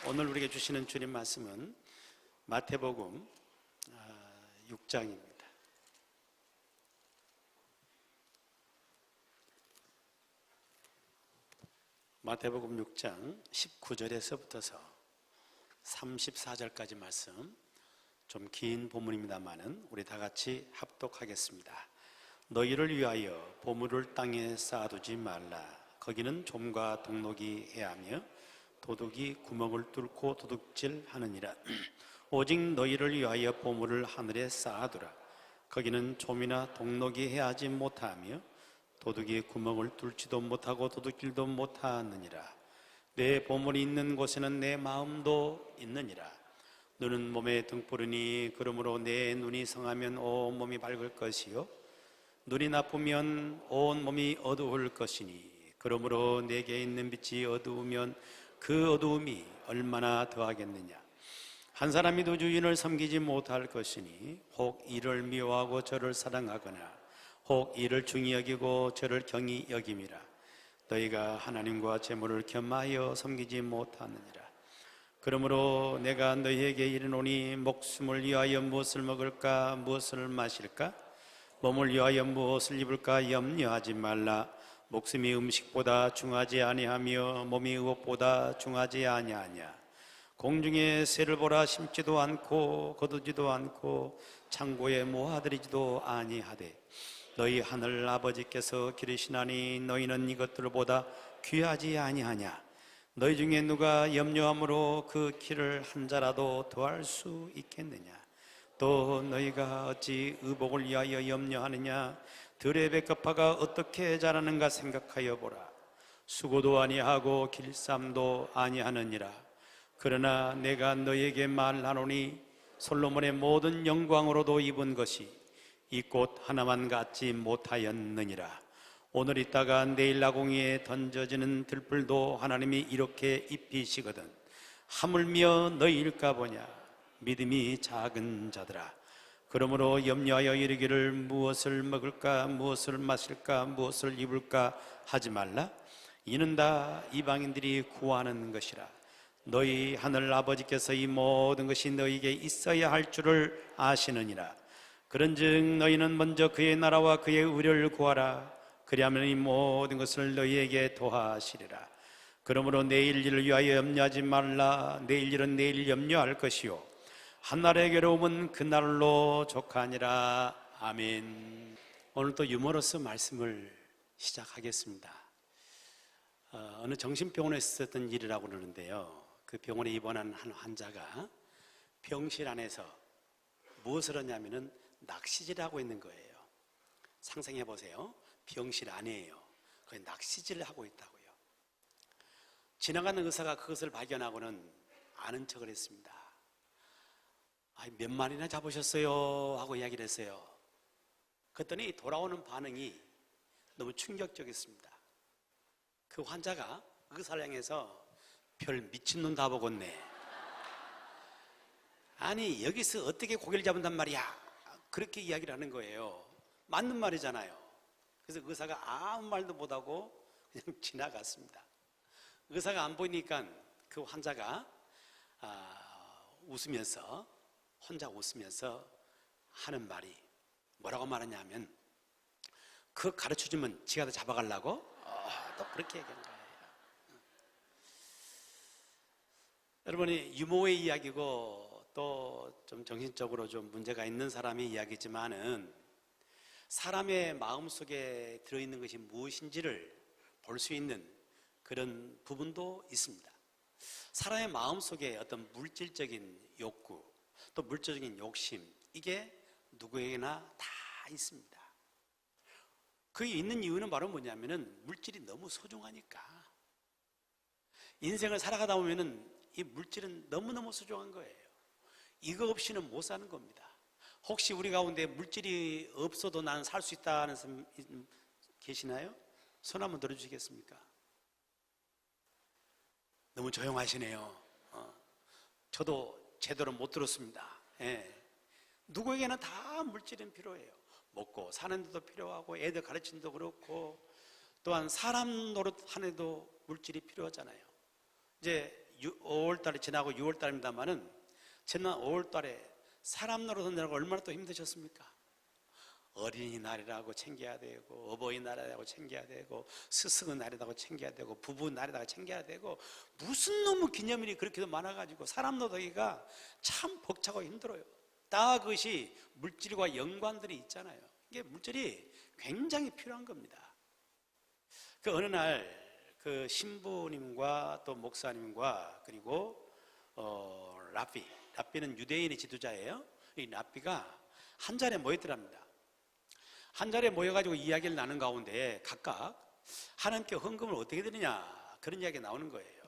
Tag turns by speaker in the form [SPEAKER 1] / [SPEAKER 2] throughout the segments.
[SPEAKER 1] 오늘 우리에게 주시는 주님 말씀은 마태복음 6장입니다. 마태복음 6장 19절에서부터서 34절까지 말씀, 좀 긴 본문입니다만은 우리 다 같이 합독하겠습니다. 너희를 위하여 보물을 땅에 쌓아두지 말라. 거기는 좀과 동록이 해하며 도둑이 구멍을 뚫고 도둑질하느니라. 오직 너희를 위하여 보물을 하늘에 쌓아두라. 거기는 좀이나 동록이 해하지 못하며 도둑이 구멍을 뚫지도 못하고 도둑질도 못하느니라. 내 보물이 있는 곳에는 내 마음도 있느니라. 눈은 몸의 등불이니 그러므로 내 눈이 성하면 온 몸이 밝을 것이요 눈이 나쁘면 온 몸이 어두울 것이니 그러므로 내게 있는 빛이 어두우면 그 어두움이 얼마나 더하겠느냐. 한 사람이 두 주인을 섬기지 못할 것이니 혹 이를 미워하고 저를 사랑하거나 혹 이를 중히 여기고 저를 경히 여김이라. 너희가 하나님과 재물을 겸하여 섬기지 못하느니라. 그러므로 내가 너희에게 이르노니 목숨을 위하여 무엇을 먹을까 무엇을 마실까 몸을 위하여 무엇을 입을까 염려하지 말라. 목숨이 음식보다 중하지 아니하며 몸이 의복보다 중하지 아니하냐. 공중에 새를 보라. 심지도 않고 거두지도 않고 창고에 모아들이지도 아니하되 너희 하늘 아버지께서 기르시나니 너희는 이것들보다 귀하지 아니하냐. 너희 중에 누가 염려함으로 그 키를 한 자라도 더할 수 있겠느냐. 또 너희가 어찌 의복을 위하여 염려하느냐. 들의 백합화가 어떻게 자라는가 생각하여 보라. 수고도 아니하고 길쌈도 아니하느니라. 그러나 내가 너희에게 말하노니 솔로몬의 모든 영광으로도 입은 것이 이 꽃 하나만 갖지 못하였느니라. 오늘 있다가 내일 나공이에 던져지는 들불도 하나님이 이렇게 입히시거든 하물며 너희일까 보냐. 믿음이 작은 자들아. 그러므로 염려하여 이르기를 무엇을 먹을까 무엇을 마실까 무엇을 입을까 하지 말라. 이는 다 이방인들이 구하는 것이라. 너희 하늘 아버지께서 이 모든 것이 너희에게 있어야 할 줄을 아시느니라. 그런즉 너희는 먼저 그의 나라와 그의 의를 구하라. 그리하면 이 모든 것을 너희에게 더하시리라. 그러므로 내일 일을 위하여 염려하지 말라. 내일 일은 내일 염려할 것이요 한날의 괴로움은 그날로 족하니라. 아멘. 오늘 또 유머러스 말씀을 시작하겠습니다. 어느 정신병원에서 있었던 일이라고 그러는데요, 그 병원에 입원한 한 환자가 병실 안에서 무엇을 하냐면은 낚시질을 하고 있는 거예요. 상상해 보세요. 병실 안에요. 거기 낚시질을 하고 있다고요. 지나가는 의사가 그것을 발견하고는 아는 척을 했습니다. 몇 마리나 잡으셨어요? 하고 이야기를 했어요. 그랬더니 돌아오는 반응이 너무 충격적이었습니다. 그 환자가 의사를 향해서 별 미친놈 다 보겠네. 아니 여기서 어떻게 고기를 잡는단 말이야. 그렇게 이야기를 하는 거예요. 맞는 말이잖아요. 그래서 의사가 아무 말도 못하고 그냥 지나갔습니다. 의사가 안 보이니까 그 환자가 웃으면서 혼자 웃으면서 하는 말이 뭐라고 말하냐면 그거 가르쳐주면 지가 다 잡아가려고? 또 그렇게 얘기하는 거예요. 여러분이 유머의 이야기고 또 좀 정신적으로 좀 문제가 있는 사람의 이야기지만은 사람의 마음속에 들어있는 것이 무엇인지를 볼 수 있는 그런 부분도 있습니다. 사람의 마음속에 어떤 물질적인 욕구 또 물질적인 욕심, 이게 누구에게나 다 있습니다. 그게 있는 이유는 바로 뭐냐면은 물질이 너무 소중하니까. 인생을 살아가다 보면은 이 물질은 너무너무 소중한 거예요. 이거 없이는 못 사는 겁니다. 혹시 우리 가운데 물질이 없어도 나는 살 수 있다는 사람 계시나요? 손 한번 들어주시겠습니까? 너무 조용하시네요. 저도 제대로 못 들었습니다. 누구에게나 다 물질은 필요해요. 먹고 사는 데도 필요하고 애들 가르치는 데도 그렇고 또한 사람 노릇하는 데도 물질이 필요하잖아요. 이제 5월 달이 지나고 6월 달입니다만은 지난 5월 달에 사람 노릇하느라고 얼마나 또 힘드셨습니까? 어린이날이라고 챙겨야 되고, 어버이날이라고 챙겨야 되고, 스승의 날이라고 챙겨야 되고, 부부 날이라고 챙겨야 되고, 무슨 놈의 기념일이 그렇게도 많아가지고 사람 노릇하기가 참 벅차고 힘들어요. 다 그것이 물질과 연관들이 있잖아요. 이게 물질이 굉장히 필요한 겁니다. 그 어느 날 그 신부님과 또 목사님과 그리고 랍비는 유대인의 지도자예요. 이 랍비가 한 자리에 모였더랍니다. 한 자리에 모여가지고 이야기를 나눈 가운데 각각 하나님께 헌금을 어떻게 드리냐 그런 이야기가 나오는 거예요.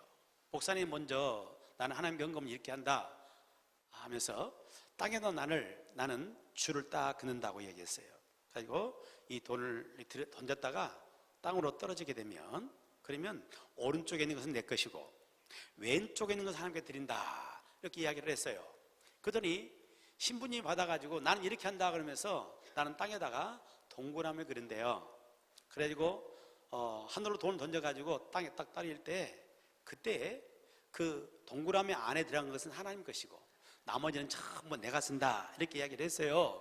[SPEAKER 1] 목사님 먼저 나는 하나님께 헌금을 이렇게 한다 하면서 땅에다 나는 줄을 딱 긋는다고 얘기했어요. 그리고 이 돈을 던졌다가 땅으로 떨어지게 되면 그러면 오른쪽에 있는 것은 내 것이고 왼쪽에 있는 것은 하나님께 드린다 이렇게 이야기를 했어요. 그러더니 신부님이 받아가지고 나는 이렇게 한다 그러면서 나는 땅에다가 동그라미를 그린대요. 그래가지고 하늘로 돈을 던져가지고 땅에 딱 떨어질 때 그때 그 동그라미 안에 들어간 것은 하나님 것이고 나머지는 전부 내가 쓴다 이렇게 이야기를 했어요.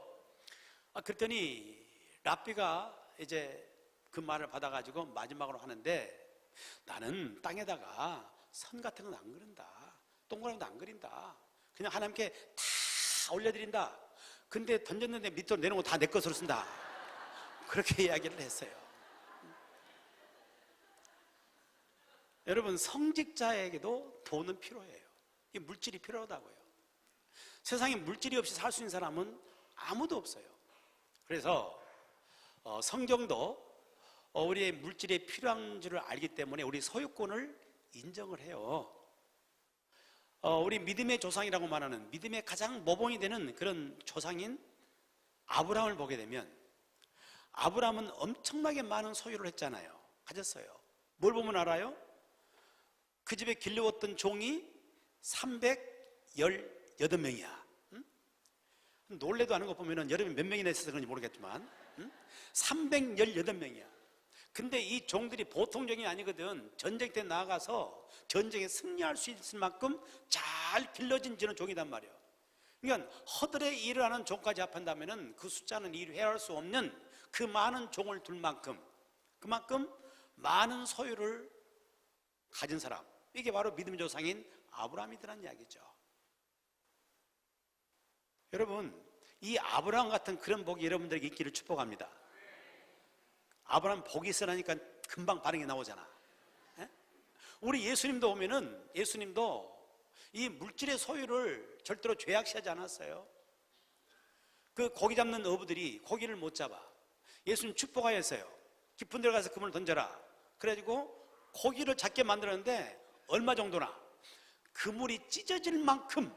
[SPEAKER 1] 그랬더니 랍비가 이제 그 말을 받아가지고 마지막으로 하는데 나는 땅에다가 선 같은 건 안 그린다. 동그라미도 안 그린다. 그냥 하나님께 다 올려드린다. 근데 던졌는데 밑으로 내놓은 거 다 내 것으로 쓴다. 그렇게 이야기를 했어요. 여러분 성직자에게도 돈은 필요해요. 이 물질이 필요하다고요. 세상에 물질이 없이 살 수 있는 사람은 아무도 없어요. 그래서 성경도 우리의 물질이 필요한 줄을 알기 때문에 우리 소유권을 인정을 해요. 우리 믿음의 조상이라고 말하는 믿음의 가장 모범이 되는 그런 조상인 아브라함을 보게 되면 아브라함은 엄청나게 많은 소유를 했잖아요. 가졌어요. 뭘 보면 알아요? 그 집에 길러왔던 종이 318명이야. 놀래도 않은 거 보면 여름에 몇 명이나 있어서 그런지 모르겠지만 318명이야. 근데 이 종들이 보통 종이 아니거든. 전쟁 때 나가서 전쟁에 승리할 수 있을 만큼 잘 길러진 지는 종이단 말이에요. 그러니까 허들에 일을 하는 종까지 합한다면 그 숫자는 일회할 수 없는 그 많은 종을 둘 만큼 그만큼 많은 소유를 가진 사람, 이게 바로 믿음의 조상인 아브라함이라는 이야기죠. 여러분, 이 아브라함 같은 그런 복이 여러분들에게 있기를 축복합니다. 아브라함 복이 있으라니까 금방 반응이 나오잖아. 에? 우리 예수님도 보면은 예수님도 이 물질의 소유를 절대로 죄악시하지 않았어요. 그 고기 잡는 어부들이 고기를 못 잡아. 예수님 축복하였어요. 깊은 데 가서 그물을 던져라. 그래가지고 고기를 잡게 만들었는데 얼마 정도나 그물이 찢어질 만큼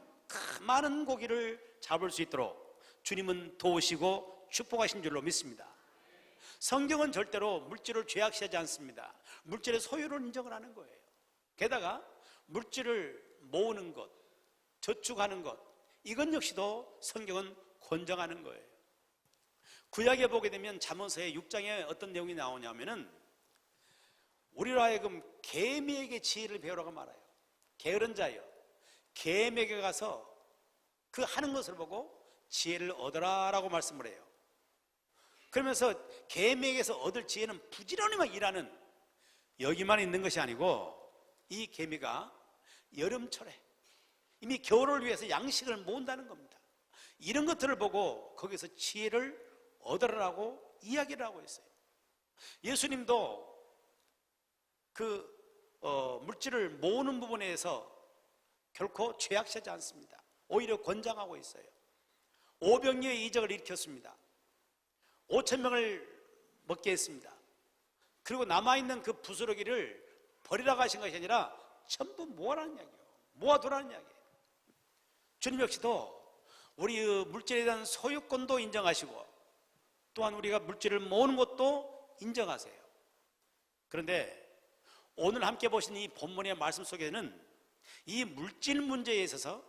[SPEAKER 1] 많은 고기를 잡을 수 있도록 주님은 도우시고 축복하신 줄로 믿습니다. 성경은 절대로 물질을 죄악시하지 않습니다. 물질의 소유를 인정을 하는 거예요. 게다가 물질을 모으는 것, 저축하는 것, 이건 역시도 성경은 권장하는 거예요. 구약에 보게 되면 잠언서의 6장에 어떤 내용이 나오냐면은 우리로 하여금 개미에게 지혜를 배우라고 말해요. 게으른 자여, 개미에게 가서 그 하는 것을 보고 지혜를 얻어라라고 말씀을 해요. 그러면서 개미에게서 얻을 지혜는 부지런히만 일하는, 여기만 있는 것이 아니고 이 개미가 여름철에 이미 겨울을 위해서 양식을 모은다는 겁니다. 이런 것들을 보고 거기서 지혜를 얻으라고 이야기를 하고 있어요. 예수님도 물질을 모으는 부분에서 결코 죄악시하지 않습니다. 오히려 권장하고 있어요. 오병이어의 이적을 일으켰습니다. 5,000명을 먹게 했습니다. 그리고 남아있는 그 부스러기를 버리라고 하신 것이 아니라 전부 모아라는 이야기예요. 모아두라는 이야기예요. 주님 역시도 우리 물질에 대한 소유권도 인정하시고 또한 우리가 물질을 모으는 것도 인정하세요. 그런데 오늘 함께 보신 이 본문의 말씀 속에는 이 물질 문제에 있어서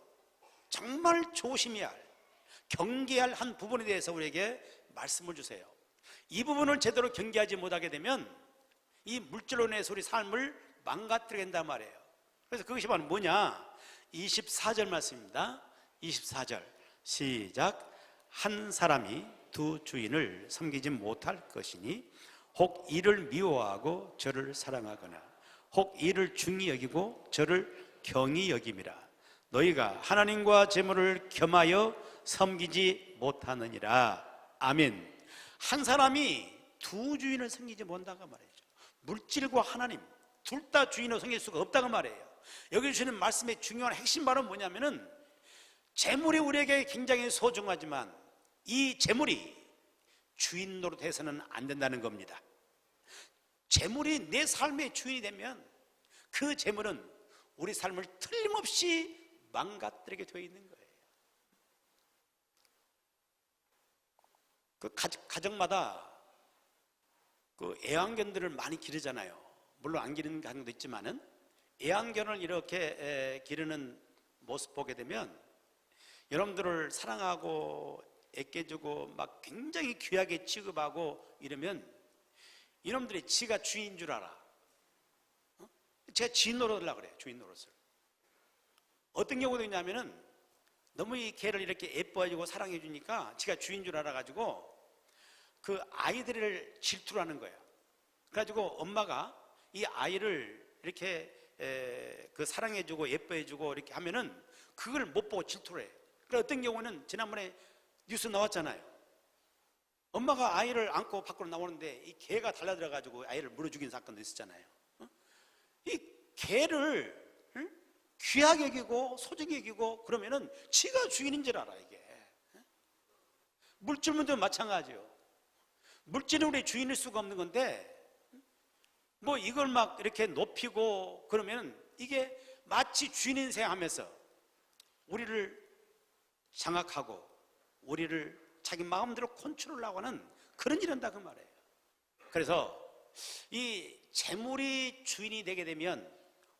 [SPEAKER 1] 정말 조심해야 할, 경계할 한 부분에 대해서 우리에게 말씀을 주세요. 이 부분을 제대로 경계하지 못하게 되면 이 물질로 인해서 우리 삶을 망가뜨리게 된단 말이에요. 그래서 그것이 바로 뭐냐? 24절 말씀입니다. 24절 시작. 한 사람이 두 주인을 섬기지 못할 것이니 혹 이를 미워하고 저를 사랑하거나 혹 이를 중히 여기고 저를 경히 여김이라. 너희가 하나님과 재물을 겸하여 섬기지 못하느니라. 아멘. 한 사람이 두 주인을 섬기지 못한다고 말이죠. 물질과 하나님 둘 다 주인을 섬길 수가 없다고 말이에요. 여기 주시는 말씀의 중요한 핵심 바로 뭐냐면은 재물이 우리에게 굉장히 소중하지만 이 재물이 주인 노릇해서는 안 된다는 겁니다. 재물이 내 삶의 주인이 되면 그 재물은 우리 삶을 틀림없이 망가뜨리게 되어 있는 거예요. 그 가정마다 그 애완견들을 많이 기르잖아요. 물론 안 기르는 가정도 있지만은 애완견을 이렇게 기르는 모습 보게 되면 여러분들을 사랑하고 애껴주고 막 굉장히 귀하게 취급하고 이러면 이놈들이 지가 주인인 줄 알아. 제가 주인 노릇을 하려고 그래요. 주인 노릇을. 어떤 경우도 있냐면은 너무 이 개를 이렇게 예뻐해주고 사랑해주니까 지가 주인 줄 알아가지고 그 아이들을 질투를 하는 거예요. 그래가지고 엄마가 이 아이를 이렇게 그 사랑해주고 예뻐해주고 이렇게 하면은 그걸 못 보고 질투를 해요. 그래서 어떤 경우는 지난번에 뉴스 나왔잖아요. 엄마가 아이를 안고 밖으로 나오는데 이 개가 달려들어가지고 아이를 물어 죽인 사건도 있었잖아요. 이 개를 귀하게 여기고 소중히 여기고 그러면은 지가 주인인 줄 알아. 이게 물질문도 마찬가지요. 물질은 우리 주인일 수가 없는 건데 뭐 이걸 막 이렇게 높이고 그러면 이게 마치 주인인 생각하면서 우리를 장악하고 우리를 자기 마음대로 컨트롤하고 하는 그런 일을 한다 그 말이에요. 그래서 이 재물이 주인이 되게 되면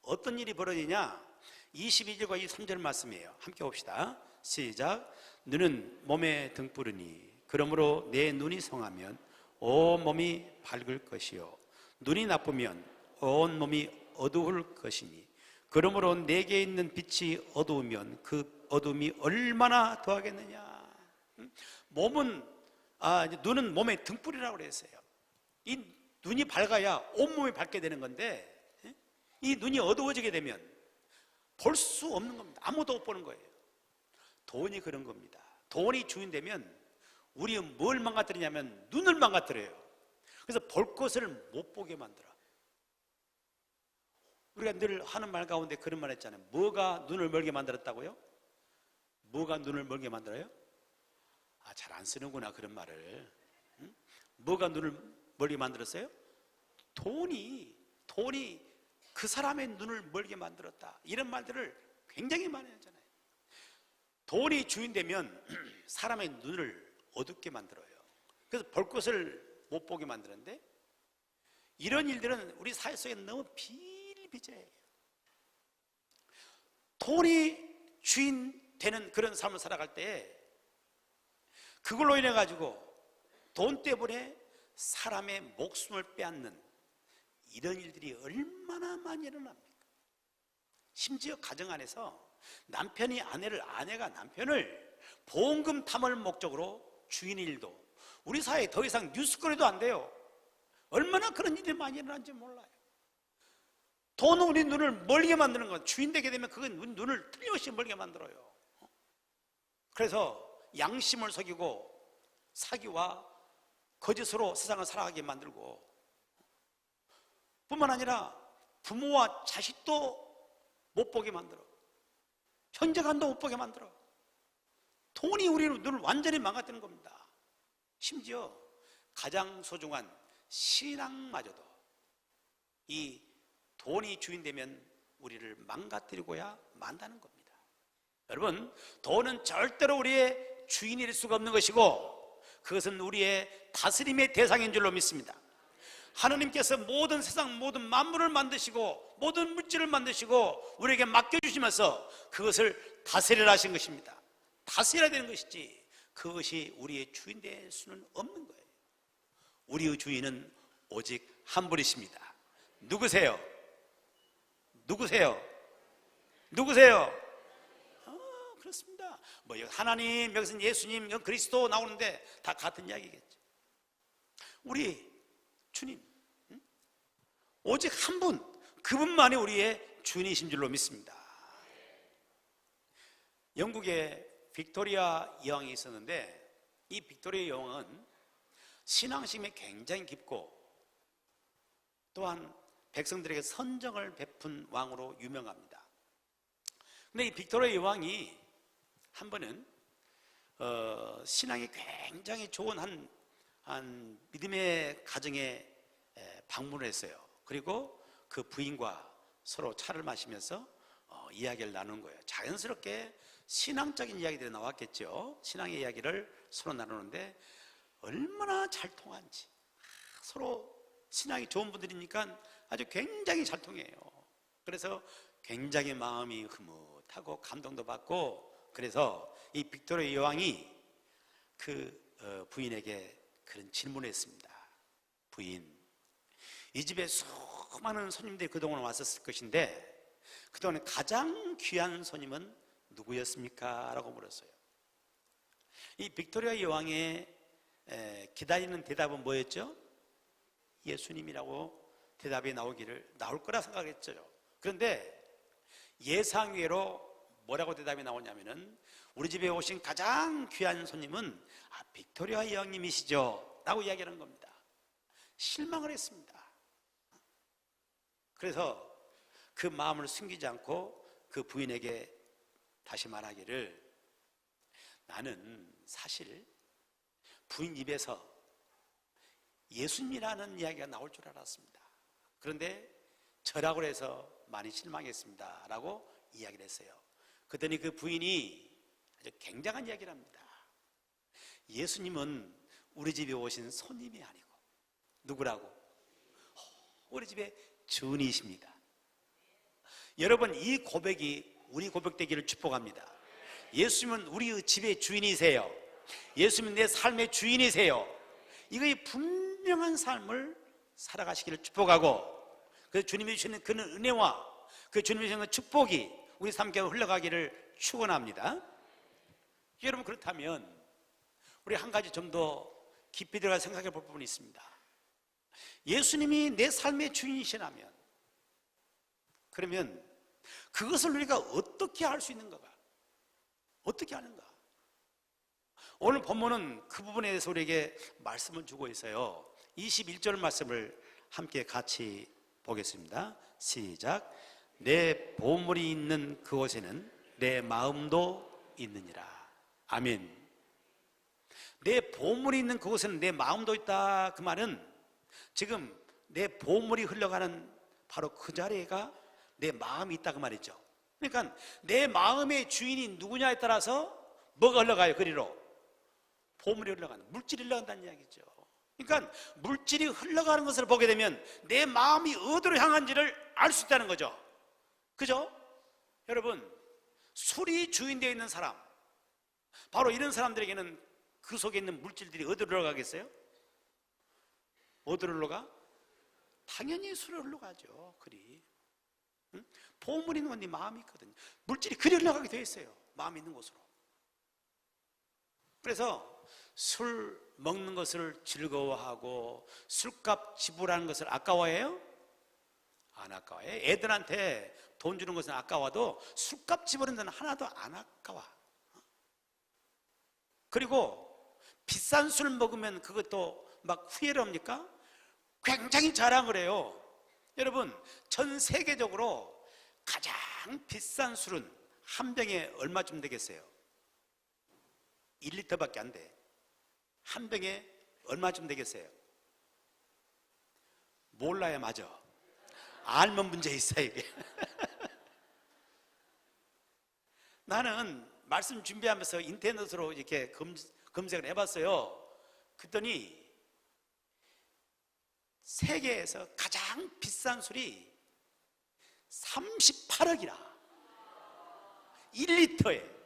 [SPEAKER 1] 어떤 일이 벌어지냐? 22절과 23절 말씀이에요. 함께 봅시다. 시작. 눈은 몸의 등불이니 그러므로 내 눈이 성하면 온 몸이 밝을 것이요 눈이 나쁘면 온 몸이 어두울 것이니 그러므로 내게 있는 빛이 어두우면 그 어둠이 얼마나 더하겠느냐. 눈은 몸의 등불이라고 그랬어요. 이 눈이 밝아야 온몸이 밝게 되는 건데 이 눈이 어두워지게 되면 볼 수 없는 겁니다. 아무도 못 보는 거예요. 돈이 그런 겁니다. 돈이 주인 되면 우리 뭘 망가뜨리냐면 눈을 망가뜨려요. 그래서 볼 것을 못 보게 만들어. 우리가 늘 하는 말 가운데 그런 말 했잖아요. 뭐가 눈을 멀게 만들었다고요? 뭐가 눈을 멀게 만들어요? 잘 안 쓰는구나 그런 말을. 응? 뭐가 눈을 멀게 만들었어요? 돈이 그 사람의 눈을 멀게 만들었다. 이런 말들을 굉장히 많이 하잖아요. 돈이 주인 되면 사람의 눈을 어둡게 만들어요. 그래서 볼 것을 못 보게 만드는데 이런 일들은 우리 사회 속에 너무 비일비재해요. 돈이 주인 되는 그런 삶을 살아갈 때 그걸로 인해 가지고 돈 때문에 사람의 목숨을 빼앗는 이런 일들이 얼마나 많이 일어납니까? 심지어 가정 안에서 남편이 아내를, 아내가 남편을 보험금 탐을 목적으로 죽이는 일도 우리 사회에 더 이상 뉴스거리도 안 돼요. 얼마나 그런 일이 많이 일어나는지 몰라요. 돈은 우리 눈을 멀게 만드는 건 주인 되게 되면 그건 눈을 틀림없이 멀게 만들어요. 그래서 양심을 속이고 사기와 거짓으로 세상을 살아가게 만들고 뿐만 아니라 부모와 자식도 못 보게 만들어. 형제간도 못 보게 만들어. 돈이 우리 눈을 완전히 망가뜨리는 겁니다. 심지어 가장 소중한 신앙마저도 이 돈이 주인 되면 우리를 망가뜨리고야 만다는 겁니다. 여러분, 돈은 절대로 우리의 주인이 될 수가 없는 것이고 그것은 우리의 다스림의 대상인 줄로 믿습니다. 하나님께서 모든 세상 모든 만물을 만드시고 모든 물질을 만드시고 우리에게 맡겨주시면서 그것을 다스리라 하신 것입니다. 다스려야 되는 것이지 그것이 우리의 주인 될 수는 없는 거예요. 우리의 주인은 오직 한 분이십니다. 누구세요? 누구세요? 누구세요? 그렇습니다. 뭐 하나님, 여기서는 예수님, 그리스도 나오는데 다 같은 이야기겠죠. 우리 주님, 오직 한 분, 그분만이 우리의 주인이신 줄로 믿습니다. 영국에 빅토리아 여왕이 있었는데, 이 빅토리아 여왕은 신앙심이 굉장히 깊고 또한 백성들에게 선정을 베푼 왕으로 유명합니다. 근데 이 빅토리아 여왕이 한 번은 신앙이 굉장히 좋은 한 믿음의 가정에 방문을 했어요. 그리고 그 부인과 서로 차를 마시면서 이야기를 나누는 거예요. 자연스럽게 신앙적인 이야기들이 나왔겠죠. 신앙의 이야기를 서로 나누는데 얼마나 잘 통한지, 서로 신앙이 좋은 분들이니까 아주 굉장히 잘 통해요. 그래서 굉장히 마음이 흐뭇하고 감동도 받고, 그래서 이 빅토리아 여왕이 그 부인에게 그런 질문을 했습니다. 부인, 이 집에 수많은 손님들이 그동안 왔었을 것인데 그동안 가장 귀한 손님은 누구였습니까? 라고 물었어요. 이 빅토리아 여왕의 기다리는 대답은 뭐였죠? 예수님이라고 대답이 나올 거라 생각했죠. 그런데 예상외로 뭐라고 대답이 나오냐면은, 우리 집에 오신 가장 귀한 손님은 빅토리아 여왕님이시죠? 라고 이야기하는 겁니다. 실망을 했습니다. 그래서 그 마음을 숨기지 않고 그 부인에게 다시 말하기를, 나는 사실 부인 입에서 예수님이라는 이야기가 나올 줄 알았습니다. 그런데 저라고 해서 많이 실망했습니다 라고 이야기를 했어요. 그랬더니 그 부인이 아주 굉장한 이야기를 합니다. 예수님은 우리 집에 오신 손님이 아니고 누구라고? 우리 집에 주인이십니다. 여러분, 이 고백이 우리 고백 되기를 축복합니다. 예수님은 우리 집의 주인이세요. 예수님은 내 삶의 주인이세요. 이거의 분명한 삶을 살아가시기를 축복하고, 그래서 주님이 주시는 그 은혜와 그 주님이 주시는 축복이 우리 삶에 흘러가기를 축원합니다. 여러분, 그렇다면 우리 한 가지 좀 더 깊이 들어가 생각해 볼 부분이 있습니다. 예수님이 내 삶의 주인이시라면, 그러면 그것을 우리가 어떻게 할 수 있는가? 어떻게 하는가? 오늘 본문은 그 부분에 대해서 우리에게 말씀을 주고 있어요. 21절 말씀을 함께 같이 보겠습니다. 시작. 내 보물이 있는 그곳에는 내 마음도 있느니라. 아멘. 내 보물이 있는 그곳에는 내 마음도 있다. 그 말은 지금 내 보물이 흘러가는 바로 그 자리가 내 마음이 있다 그 말이죠. 그러니까 내 마음의 주인이 누구냐에 따라서 뭐가 흘러가요? 그리로 보물이 흘러가는, 물질이 흘러간다는 이야기죠. 그러니까 물질이 흘러가는 것을 보게 되면 내 마음이 어디로 향한지를 알 수 있다는 거죠. 그죠? 여러분, 술이 주인되어 있는 사람, 바로 이런 사람들에게는 그 속에 있는 물질들이 어디로 흘러가겠어요? 어디로 흘러가? 당연히 술로 흘러가죠. 그리. 응? 보물 있는 건 네 마음이 있거든요. 물질이 그리 흘러가게 되어 있어요. 마음이 있는 곳으로. 그래서 술 먹는 것을 즐거워하고 술값 지불하는 것을 아까워해요? 안 아까워요. 애들한테 돈 주는 것은 아까워도 술값 지불하는 데는 하나도 안 아까워. 그리고 비싼 술 먹으면 그것도 막 후회를 합니까? 굉장히 자랑을 해요. 여러분, 전 세계적으로 가장 비싼 술은 한 병에 얼마쯤 되겠어요? 1리터밖에 안 돼. 한 병에 얼마쯤 되겠어요? 몰라요. 맞아. 알면 문제 있어요 이게. 나는 말씀 준비하면서 인터넷으로 이렇게 검색을 해봤어요. 그랬더니 세계에서 가장 비싼 술이 38억이라 1리터에.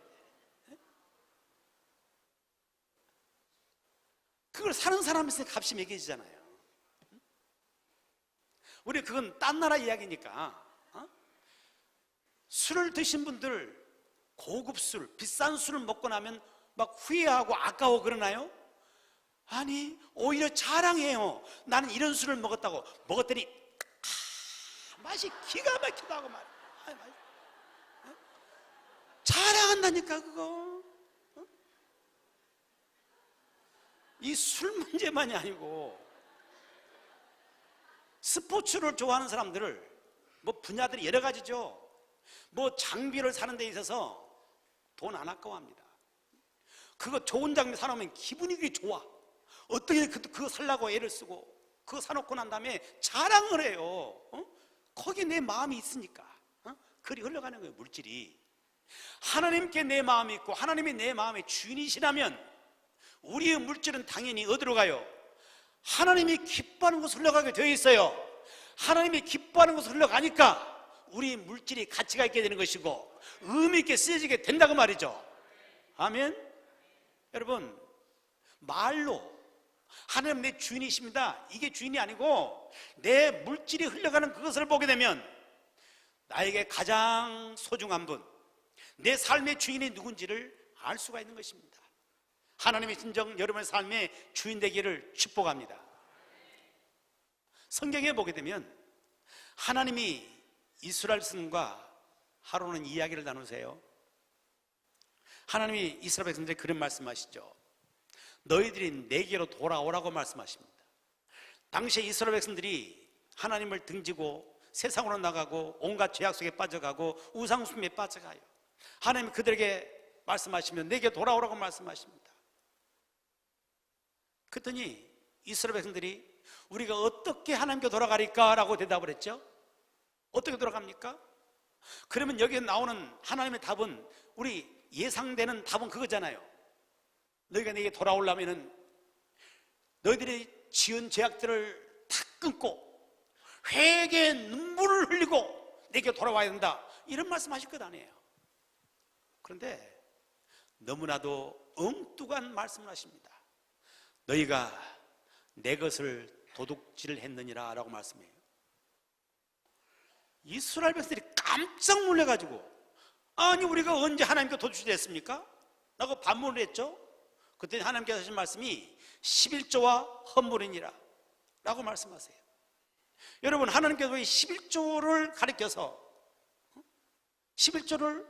[SPEAKER 1] 그걸 사는 사람에서 값이 매겨지잖아요. 우리 그건 딴 나라 이야기니까 술을 드신 분들 고급 술, 비싼 술을 먹고 나면 막 후회하고 아까워 그러나요? 아니, 오히려 자랑해요. 나는 이런 술을 먹었다고. 먹었더니 맛이 기가 막히다고 말이야. 자랑한다니까 그거. 이 술 문제만이 아니고 스포츠를 좋아하는 사람들을 뭐 분야들이 여러 가지죠. 뭐 장비를 사는 데 있어서 돈 안 아까워합니다. 그거 좋은 장비 사놓으면 기분이 그게 좋아. 어떻게 그거 살라고 애를 쓰고 그거 사놓고 난 다음에 자랑을 해요. 거기에 내 마음이 있으니까 그리 흘러가는 거예요. 물질이. 하나님께 내 마음이 있고 하나님이 내 마음의 주인이시라면 우리의 물질은 당연히 어디로 가요? 하나님이 기뻐하는 곳으로 흘러가게 되어 있어요. 하나님이 기뻐하는 곳으로 흘러가니까 우리 물질이 가치가 있게 되는 것이고 의미 있게 쓰여지게 된다고 말이죠. 아멘. 여러분, 말로 하나님 내 주인이십니다, 이게 주인이 아니고 내 물질이 흘러가는 그것을 보게 되면 나에게 가장 소중한 분, 내 삶의 주인이 누군지를 알 수가 있는 것입니다. 하나님의 진정 여러분의 삶의 주인 되기를 축복합니다. 성경에 보게 되면 하나님이 이스라엘 백성과 하루는 이야기를 나누세요. 하나님이 이스라엘 백성들에게 그런 말씀하시죠. 너희들이 내게로 돌아오라고 말씀하십니다. 당시에 이스라엘 백성들이 하나님을 등지고 세상으로 나가고 온갖 죄악 속에 빠져가고 우상숭배에 빠져가요. 하나님이 그들에게 말씀하시면 내게 돌아오라고 말씀하십니다. 그랬더니 이스라엘 백성들이 우리가 어떻게 하나님께 돌아가리까? 라고 대답을 했죠. 어떻게 돌아갑니까? 그러면 여기에 나오는 하나님의 답은, 우리 예상되는 답은 그거잖아요. 너희가 내게 돌아오려면은 너희들이 지은 죄악들을 다 끊고 회개의 눈물을 흘리고 내게 돌아와야 된다, 이런 말씀하실 것 아니에요. 그런데 너무나도 엉뚱한 말씀을 하십니다. 너희가 내 것을 도둑질을 했느니라 라고 말씀해요. 이스라엘 백성들이 깜짝 놀라가지고, 아니 우리가 언제 하나님께 도둑질 했습니까? 라고 반문을 했죠. 그때 하나님께서 하신 말씀이 11조와 헌물이니라 라고 말씀하세요. 여러분, 하나님께서 왜 11조를 가리켜서 11조를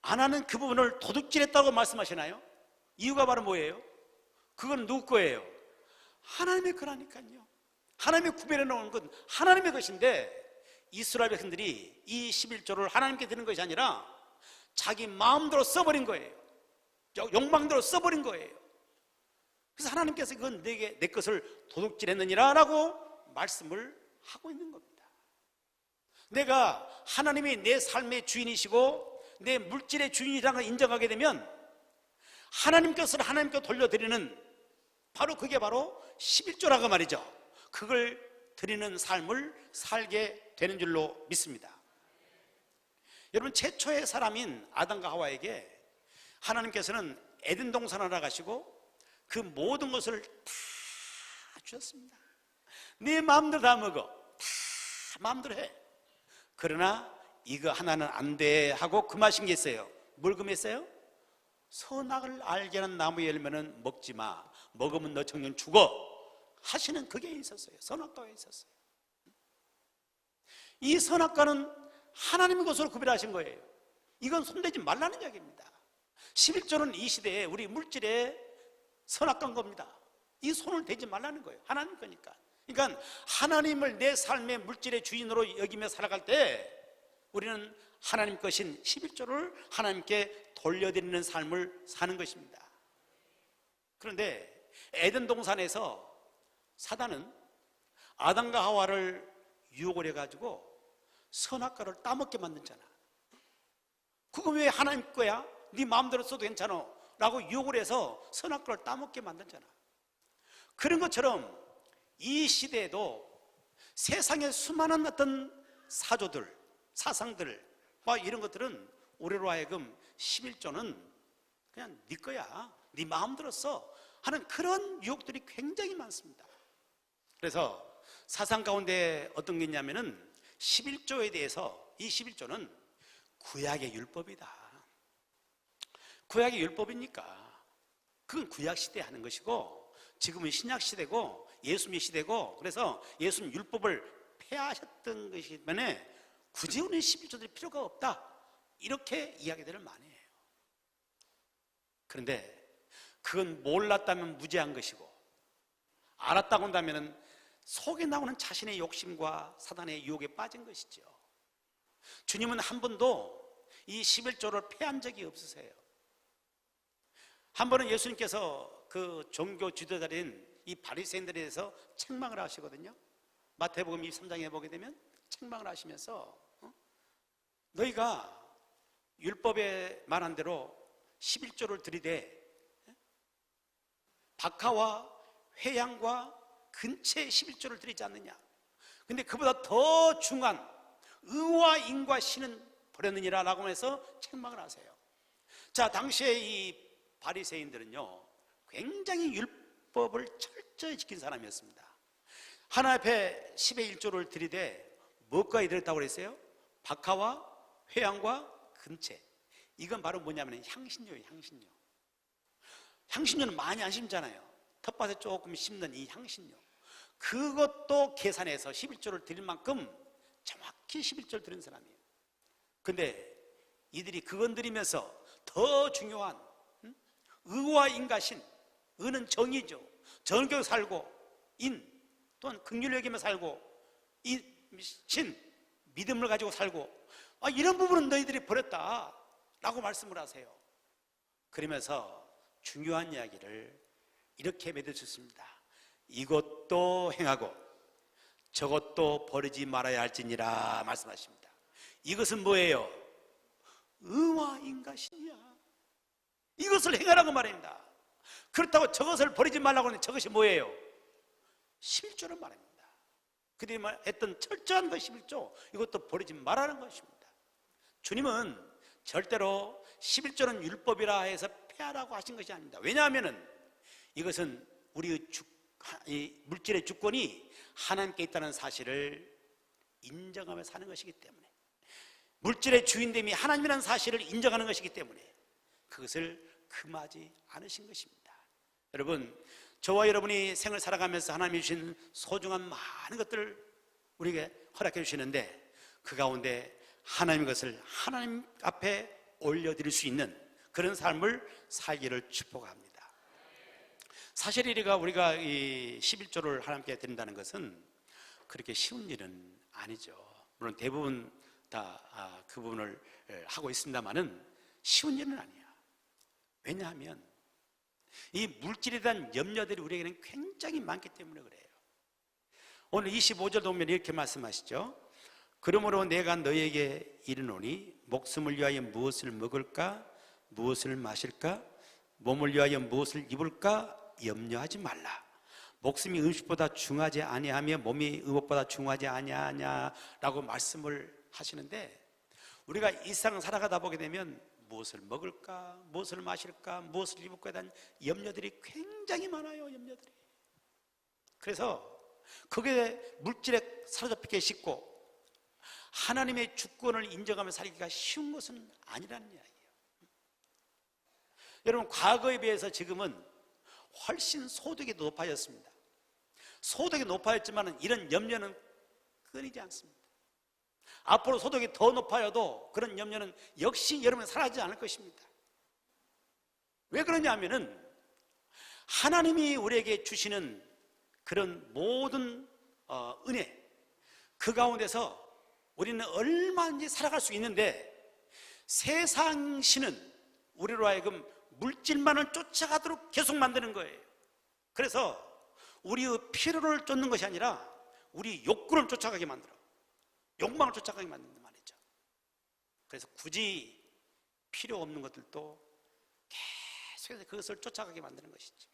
[SPEAKER 1] 안 하는 그 부분을 도둑질했다고 말씀하시나요? 이유가 바로 뭐예요? 그건 누구 거예요? 하나님의 거라니까요. 하나님이 구별해 놓은 건 하나님의 것인데, 이스라엘 백성들이 이 11조를 하나님께 드는 것이 아니라 자기 마음대로 써버린 거예요. 욕망대로 써버린 거예요. 그래서 하나님께서 그건 내 것을 도둑질했느니라 라고 말씀을 하고 있는 겁니다. 내가 하나님이 내 삶의 주인이시고 내 물질의 주인이라는 걸 인정하게 되면 하나님 것을 하나님께 돌려드리는, 바로 그게 바로 11조라고 말이죠. 그걸 드리는 삶을 살게 되는 줄로 믿습니다. 여러분, 최초의 사람인 아담과 하와에게 하나님께서는 에덴 동산을 나가시고 그 모든 것을 다 주셨습니다. 네 마음대로 다 먹어, 다 마음대로 해. 그러나 이거 하나는 안 돼 하고 금하신 게 있어요. 뭘 금했어요? 선악을 알게 하는 나무 열매는 먹지 마, 먹으면 너 정녕 죽어 하시는 그게 있었어요. 선악과가 있었어요. 이 선악과는 하나님의 것으로 구별하신 거예요. 이건 손대지 말라는 이야기입니다. 11조는 이 시대에 우리 물질의 선악과인 겁니다. 이 손을 대지 말라는 거예요. 하나님 거니까. 그러니까 하나님을 내 삶의 물질의 주인으로 여기며 살아갈 때 우리는 하나님 것인 11조를 하나님께 돌려드리는 삶을 사는 것입니다. 그런데 에덴 동산에서 사단은 아담과 하와를 유혹을 해가지고 선악과를 따먹게 만들잖아. 그거 왜 하나님 거야? 네 마음대로 써도 괜찮아 라고 유혹을 해서 선악과를 따먹게 만들잖아. 그런 것처럼 이 시대에도 세상의 수많은 어떤 사조들, 사상들 이런 것들은 우리로 하여금 11조는 그냥 네 거야, 네 마음대로 써 하는 그런 유혹들이 굉장히 많습니다. 그래서 사상 가운데 어떤 게 있냐면은 11조에 대해서, 이 11조는 구약의 율법이다. 구약의 율법이니까 그건 구약 시대에 하는 것이고 지금은 신약 시대고 예수님 시대고, 그래서 예수님 율법을 폐하셨던 것이기 때문에 굳이 우리는 11조 드릴 필요가 없다, 이렇게 이야기들을 많이 해요. 그런데 그건 몰랐다면 무지한 것이고 알았다고 한다면 속에 나오는 자신의 욕심과 사단의 유혹에 빠진 것이죠. 주님은 한 번도 이 11조를 폐한 적이 없으세요. 한 번은 예수님께서 그 종교 지도자인 이 바리새인들에 대해서 책망을 하시거든요. 마태복음 23장에 보게 되면 책망을 하시면서 너희가 율법에 말한 대로 11조를 드리되 박하와 회양과 근처에 11조를 드리지 않느냐. 근데 그보다 더 중요한 의와 인과 신은 버렸느니라 라고 해서 책망을 하세요. 자, 당시에 이 바리새인들은요 굉장히 율법을 철저히 지킨 사람이었습니다. 하나님 앞에 10의 1조를 드리되 무엇과 이르렀다고 그랬어요? 박하와 회양과 근채. 이건 바로 뭐냐면 향신료예요. 향신료. 향신료는 많이 안 심잖아요. 텃밭에 조금 심는 이 향신료, 그것도 계산해서 11조를 드릴 만큼 정확히 11조를 드린 사람이에요. 근데 이들이 그건 드리면서 더 중요한 의와 인과 신, 의는 정의죠. 정의로 살고, 인 또한 긍휼을 여기며 살고, 이 신 믿음을 가지고 살고, 이런 부분은 너희들이 버렸다라고 말씀을 하세요. 그러면서 중요한 이야기를 이렇게 맺어주십니다. 이것도 행하고 저것도 버리지 말아야 할지니라 말씀하십니다. 이것은 뭐예요? 의와 인과 신이야. 이것을 행하라고 말합니다. 그렇다고 저것을 버리지 말라고 하는데 저것이 뭐예요? 11조를 말합니다. 그들이 했던 철저한 것 11조, 이것도 버리지 말라는 것입니다. 주님은 절대로 11조는 율법이라 해서 폐하라고 하신 것이 아닙니다. 왜냐하면 이것은 우리의 물질의 주권이 하나님께 있다는 사실을 인정하며 사는 것이기 때문에, 물질의 주인됨이 하나님이라는 사실을 인정하는 것이기 때문에 그것을 금하지 않으신 것입니다. 여러분, 저와 여러분이 생을 살아가면서 하나님이 주신 소중한 많은 것들을 우리에게 허락해 주시는데 그 가운데 하나님의 것을 하나님 앞에 올려드릴 수 있는 그런 삶을 살기를 축복합니다. 사실 우리가 이 11조를 하나님께 드린다는 것은 그렇게 쉬운 일은 아니죠. 물론 대부분 다 그 부분을 하고 있습니다만은 쉬운 일은 아니야. 왜냐하면 이 물질에 대한 염려들이 우리에게는 굉장히 많기 때문에 그래요. 오늘 25절 보면 이렇게 말씀하시죠. 그러므로 내가 너에게 이르노니 목숨을 위하여 무엇을 먹을까, 무엇을 마실까, 몸을 위하여 무엇을 입을까 염려하지 말라. 목숨이 음식보다 중하지 아니하며 몸이 의복보다 중하지 아니하냐라고 말씀을 하시는데, 우리가 이 세상 살아가다 보게 되면 무엇을 먹을까, 무엇을 마실까, 무엇을 입을까에 대한 염려들이 굉장히 많아요. 염려들이. 그래서 그게 물질에 사로잡히기 쉽고 하나님의 주권을 인정하며 살기가 쉬운 것은 아니라는 이야기예요. 여러분, 과거에 비해서 지금은 훨씬 소득이 높아졌습니다. 소득이 높아졌지만 이런 염려는 끊이지 않습니다. 앞으로 소득이 더 높아져도 그런 염려는 역시 여러분 사라지지 않을 것입니다. 왜 그러냐 하면은 하나님이 우리에게 주시는 그런 모든 은혜, 그 가운데서 우리는 얼마든지 살아갈 수 있는데 세상 신은 우리로 하여금 물질만을 쫓아가도록 계속 만드는 거예요. 그래서 우리의 필요를 쫓는 것이 아니라 우리 욕구를 쫓아가게 만들어, 욕망을 쫓아가게 만든단 말이죠. 그래서 굳이 필요 없는 것들도 계속해서 그것을 쫓아가게 만드는 것이죠.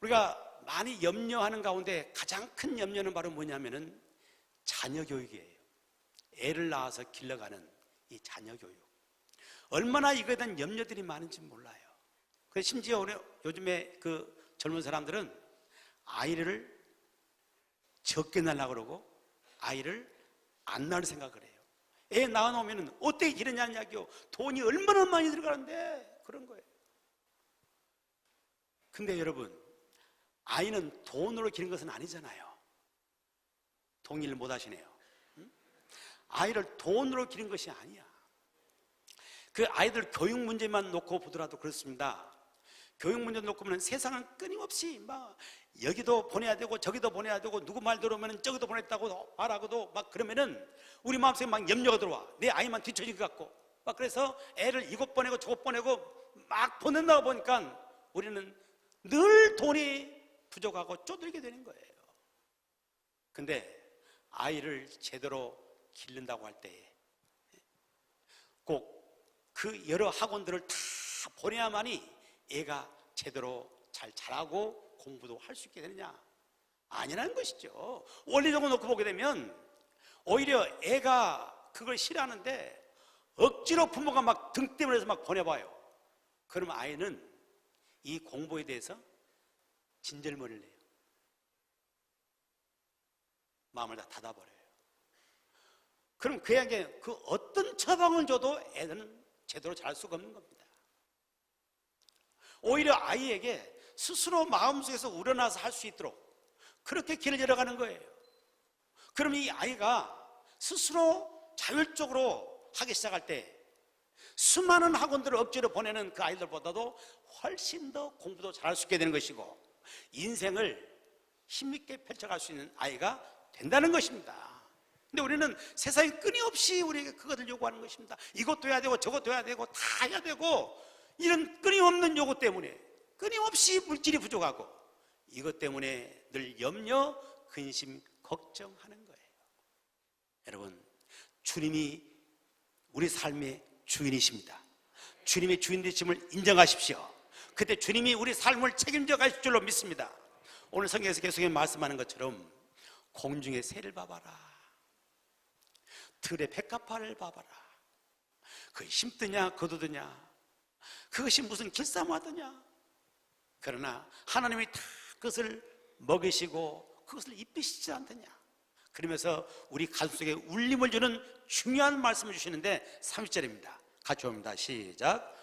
[SPEAKER 1] 우리가 많이 염려하는 가운데 가장 큰 염려는 바로 뭐냐면은 자녀 교육이에요. 애를 낳아서 길러가는 이 자녀 교육. 얼마나 이거에 대한 염려들이 많은지 몰라요. 그래서 심지어 우리 요즘에 그 젊은 사람들은 아이를 적게 낳으려고 그러고 아이를 안 낳을 생각을 해요. 애 낳아놓으면 어떻게 기르냐는 이야기요. 돈이 얼마나 많이 들어가는데 그런 거예요. 근데 여러분, 아이는 돈으로 기른 것은 아니잖아요. 동의를 못 하시네요. 아이를 돈으로 기른 것이 아니야. 그 아이들 교육 문제만 놓고 보더라도 그렇습니다. 교육 문제 놓고 보면 세상은 끊임없이 막 여기도 보내야 되고 저기도 보내야 되고 누구 말 들으면 저기도 보냈다고 말하고도 막 그러면은 우리 마음속에 막 염려가 들어와. 내 아이만 뒤처질 것 같고 막 그래서 애를 이곳 보내고 저곳 보내고 막 보낸다고 보니까 우리는 늘 돈이 부족하고 쪼들게 되는 거예요. 근데 아이를 제대로 기른다고 할 때 꼭 그 여러 학원들을 다 보내야만이 애가 제대로 잘 자라고 공부도 할 수 있게 되느냐? 아니라는 것이죠. 원리적으로 놓고 보게 되면 오히려 애가 그걸 싫어하는데 억지로 부모가 막 등 때문에 해서 막 보내봐요. 그러면 아이는 이 공부에 대해서 진절머리를 내요. 마음을 다 닫아버려요. 그럼 그에게 그 어떤 처방을 줘도 애는 제대로 잘할 수가 없는 겁니다. 오히려 아이에게 스스로 마음속에서 우러나서 할 수 있도록 그렇게 길을 열어가는 거예요. 그럼 이 아이가 스스로 자율적으로 하기 시작할 때 수많은 학원들을 억지로 보내는 그 아이들보다도 훨씬 더 공부도 잘할 수 있게 되는 것이고 인생을 힘있게 펼쳐갈 수 있는 아이가 된다는 것입니다. 근데 우리는 세상에 끊임없이 우리에게 그것을 요구하는 것입니다. 이것도 해야 되고 저것도 해야 되고 다 해야 되고 이런 끊임없는 요구 때문에 끊임없이 물질이 부족하고 이것 때문에 늘 염려, 근심, 걱정하는 거예요. 여러분, 주님이 우리 삶의 주인이십니다. 주님의 주인 되심을 인정하십시오. 그때 주님이 우리 삶을 책임져 가실 줄로 믿습니다. 오늘 성경에서 계속 말씀하는 것처럼 공중의 새를 봐봐라, 들의 백합화를 봐봐라. 그것이 심드냐 거두드냐, 그것이 무슨 길쌈하더냐. 그러나 하나님이 다 그것을 먹이시고 그것을 입히시지 않더냐. 그러면서 우리 가슴속에 울림을 주는 중요한 말씀을 주시는데 30절입니다. 같이 봅니다. 시작.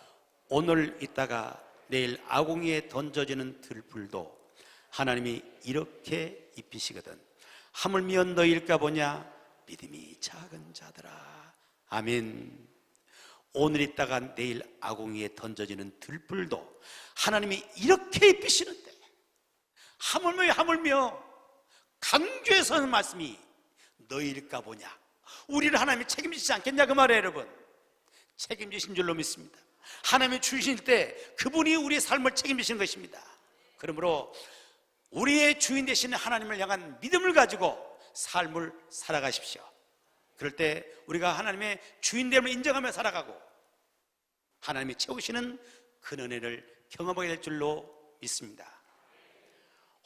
[SPEAKER 1] 오늘 있다가 내일 아궁이에 던져지는 들불도 하나님이 이렇게 입히시거든 하물며 너희일까 보냐 믿음이 작은 자들아. 아멘. 오늘 있다가 내일 아궁이에 던져지는 들불도 하나님이 이렇게 입히시는데 하물며 강조해서 하는 말씀이 너희일까 보냐. 우리를 하나님이 책임지지 않겠냐 그 말이에요. 여러분, 책임지신 줄로 믿습니다. 하나님이 주실 때 그분이 우리의 삶을 책임지시는 것입니다. 그러므로 우리의 주인 되시는 하나님을 향한 믿음을 가지고 삶을 살아가십시오. 그럴 때 우리가 하나님의 주인됨을 인정하며 살아가고 하나님이 채우시는 그 은혜를 경험하게 될 줄로 믿습니다.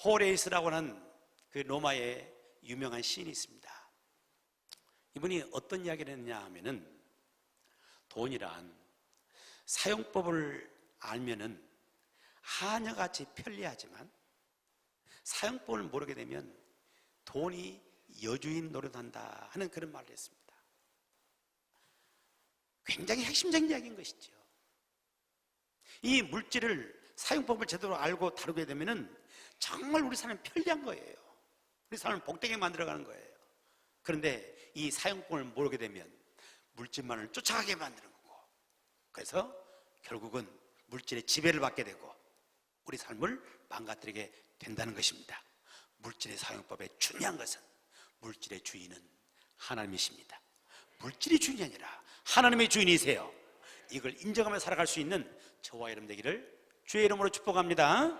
[SPEAKER 1] 호레이스라고 하는 그 로마의 유명한 시인이 있습니다. 이분이 어떤 이야기를 했느냐 하면은 돈이란 사용법을 알면은 하녀같이 편리하지만 사용법을 모르게 되면 돈이 여주인 노릇한다 하는 그런 말을 했습니다. 굉장히 핵심적인 이야기인 것이죠. 이 물질을 사용법을 제대로 알고 다루게 되면은 정말 우리 삶이 편리한 거예요. 우리 삶을 복되게 만들어가는 거예요. 그런데 이 사용법을 모르게 되면 물질만을 쫓아가게 만드는 거고, 그래서 결국은 물질의 지배를 받게 되고 우리 삶을 망가뜨리게 된다는 것입니다. 물질의 사용법의 중요한 것은 물질의 주인은 하나님이십니다. 물질이 주인이 아니라 하나님의 주인이세요. 이걸 인정하며 살아갈 수 있는 저와 여러분 되기를 주의 이름으로 축복합니다.